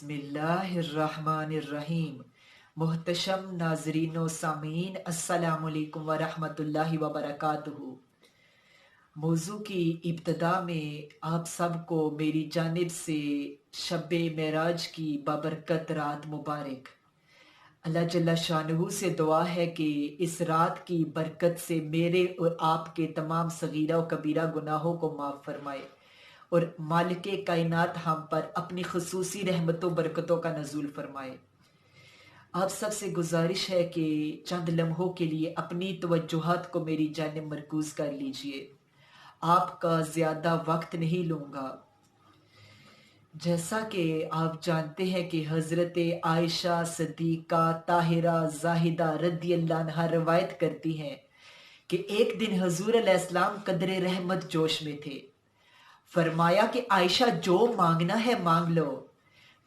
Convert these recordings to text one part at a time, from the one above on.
बिस्मिल्लाहिर्रहमानिर्रहीम। मुहतशम नाजरीन व सामीन, अस्सलामु अलैकुम व रहमतुल्लाहि व बरकातुहू। मौजू की इब्तदा में आप सबको मेरी जानिब से शब मेराज की बाबरकत रात मुबारक। अल्लाह जल्ला शानहू से दुआ है कि इस रात की बरकत से मेरे और आपके तमाम सगीरा और कबीरा गुनाहों को माफ़ फरमाए और मालिके कायनात हम पर अपनी खसूसी रहमतों बरकतों का नज़ूल फरमाए। आप सबसे गुजारिश है कि चंद लम्हों के लिए अपनी तवज्जुहात को मेरी जानिब मरकूज़ कर लीजिए। आपका ज़्यादा वक्त नहीं लूँगा। जैसा कि आप जानते हैं कि हज़रत आयशा सदीक़ा ताहिरा ज़ाहिदा रज़ी अल्लाह अन्हा रवायत करती हैं कि एक दिन हजूर अलैहिस्सलाम कदरे रहमत जोश में थे। फरमाया कि आयशा जो मांगना है मांग लो।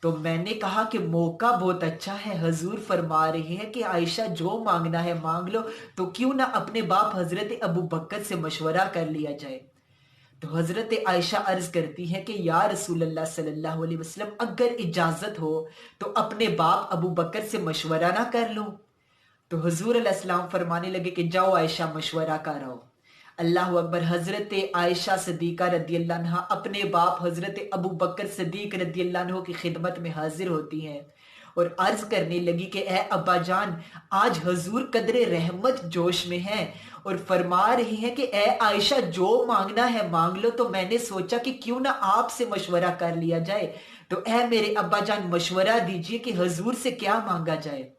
तो मैंने कहा कि मौका बहुत अच्छा है, हजूर फरमा रहे हैं कि आयशा जो मांगना है मांग लो, तो क्यों ना अपने बाप हजरत अबू बकर से मशवरा कर लिया जाए। तो हजरत आयशा अर्ज करती है कि या रसूल अल्लाह सल्लल्लाहु अलैहि वसल्लम, अगर इजाजत हो तो अपने बाप अबू बकर से मशवरा ना कर लूं। तो हुजूर अलैहिस्सलाम फरमाने लगे कि जाओ आयशा मशवरा करो। अल्लाह अकबर। हजरत आयशा सदीका रदी अल्लाह अन्हा अपने बाप हजरत अबू बकर सदीक रदी अल्लाह अन्हु की खिदमत में हाजिर होती हैं और अर्ज करने लगी कि ए अब्बा जान, आज हजूर कदरे रहमत जोश में हैं और फरमा रही हैं कि ए आयशा जो मांगना है मांग लो। तो मैंने सोचा कि क्यों ना आपसे मशवरा कर लिया जाए। तो ए मेरे अब्बा जान मशवरा दीजिए कि हजूर से क्या मांगा जाए।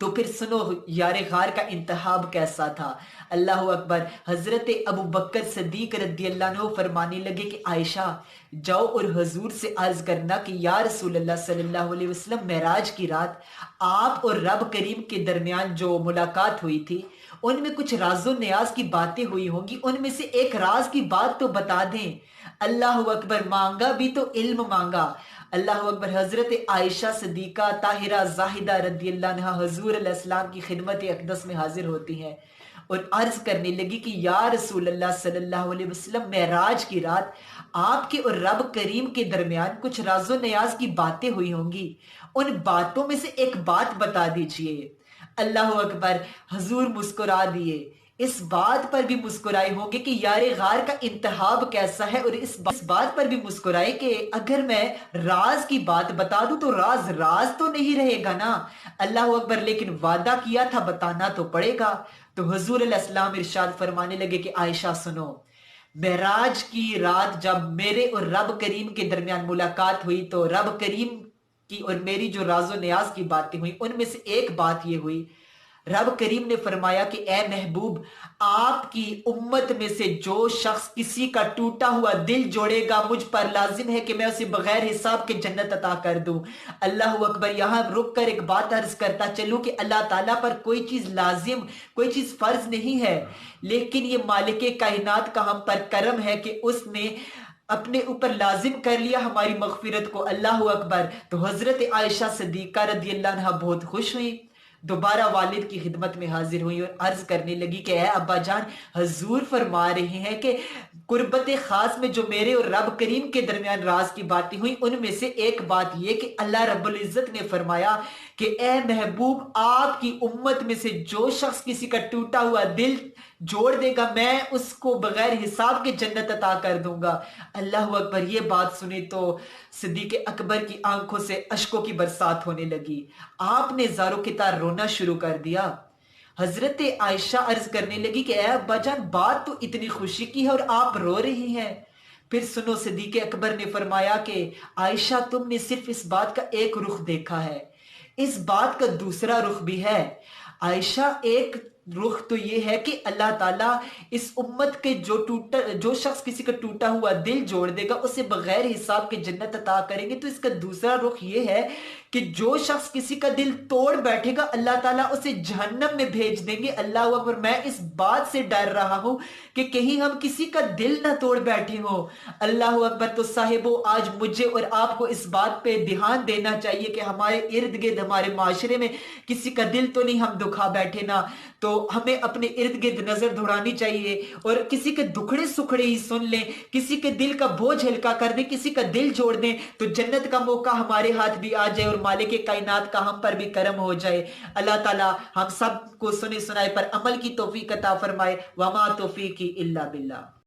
तो फिर सुनो यार गार का इंतहाब कैसा था। अल्लाह अकबर। हजरत अबू बकर सदीक रदी अल्लाह अन्हु फरमाने लगे कि आयशा जाओ और हजूर से अर्ज करना कि या रसूल अल्लाह सल्लल्लाहु अलैहि वसल्लम, मेराज की रात आप और रब करीम के दरमियान जो मुलाकात हुई थी उनमें कुछ राजो न्याज की बातें हुई होंगी, उनमें से एक राज की बात तो बता दें। अल्लाह अकबर। मांगा भी तो इल्म मांगा। अल्लाह अकबर। हजरत आयशा सदीका ताहिरा जाहिदा रदी अल्लाह अन्हा हजूर अलैहिस्सलाम की खिदमत अक़दस में हाजिर होती हैं और अर्ज करने लगी कि या रसूल अल्लाह सल्लल्लाहु अलैहि वसल्लम, मेराज की रात आपके और रब करीम के दरमियान कुछ राजो न्याज की बातें हुई होंगी, उन बातों में से एक बात बता दीजिए। अल्लाह अकबर। हजूर मुस्कुरा दिए। इस बात पर भी मुस्कुराए होंगे कि यारे गार का इंतहाब कैसा है और इस बात पर भी मुस्कुराए कि अगर मैं राज की बात बता दूं तो राज राज तो नहीं रहेगा ना। अल्लाह अकबर। लेकिन वादा किया था बताना तो पड़ेगा। तो हुजूर अलैहिस्सलाम इरशाद फरमाने लगे कि आयशा सुनो, मेराज की रात जब मेरे और रब करीम के दरमियान मुलाकात हुई तो रब करीम की और मेरी जो राजो न्याज की बातें हुई उनमें से एक बात ये हुई, रब करीम ने फरमाया कि ए महबूब, आपकी उम्मत में से जो शख्स किसी का टूटा हुआ दिल जोड़ेगा मुझ पर लाजिम है कि मैं उसे बगैर हिसाब के जन्नत अता कर दूं। अल्लाह अकबर। यहां रुक कर एक बात अर्ज करता चलूं कि अल्लाह ताला पर कोई चीज लाजिम, कोई चीज फर्ज नहीं है, लेकिन ये मालिके कायनात का हम पर करम है कि उसने अपने ऊपर लाजिम कर लिया हमारी मगफिरत को। अल्लाह अकबर। तो हजरत आयशा सदीका रदी अल्लाह अन्हा बहुत खुश हुई, दोबारा वालिद की खिदमत में हाजिर हुई और अर्ज करने लगी कि ऐ अब्बा जान, हजूर फरमा रहे हैं कि कुर्बत खास में जो मेरे और रब करीम के दरमियान राज की बातें हुई उनमें से एक बात यह कि अल्लाह रब्बुल इज्जत ने फरमाया कि ए महबूब, आपकी उम्मत में से जो शख्स किसी का टूटा हुआ दिल जोड़ देगा मैं उसको बगैर हिसाब के जन्नत अता कर दूंगा। अल्लाह अकबर। ये बात सुनी तो सिद्दीक अकबर की आंखों से अश्कों की बरसात होने लगी। आपने ज़ारो की तार रोना शुरू कर दिया। हजरत आयशा अर्ज करने लगी कि ऐ अब्बा जान, बात तो इतनी खुशी की है और आप रो रही हैं। फिर सुनो, सिद्दीक अकबर ने फरमाया कि आयशा, तुमने सिर्फ इस बात का एक रुख देखा है, इस बात का दूसरा रुख भी है। आयशा, एक रुख तो ये है कि अल्लाह ताला इस उम्मत के जो शख्स किसी का टूटा हुआ दिल जोड़ देगा उसे बगैर हिसाब के जन्नत अता करेंगे। तो इसका दूसरा रुख ये है कि जो शख्स किसी का दिल तोड़ बैठेगा अल्लाह ताला उसे जहन्नम में भेज देंगे। अल्लाह अकबर। मैं इस बात से डर रहा हूं कि कहीं हम किसी का दिल ना तोड़ बैठे हो। अल्लाह अकबर। तो साहिबो, आज मुझे और आपको इस बात पे ध्यान देना चाहिए कि हमारे इर्द गिर्द हमारे माशरे में किसी का दिल तो नहीं हम दुखा बैठे ना। तो ہمیں اپنے ارد گرد نظر دوڑانی چاہیے اور کسی کے دکھڑے سکھڑے ہی سن لیں، کسی کے دل کا بوجھ ہلکا کر دیں، کسی کا دل جوڑ دیں، تو جنت کا موقع ہمارے ہاتھ بھی آ جائے اور مالک کائنات کا ہم پر بھی کرم ہو جائے۔ اللہ تعالی ہم سب کو سنے سنائے پر عمل کی توفیق عطا فرمائے۔ وما توفیقی الا باللہ۔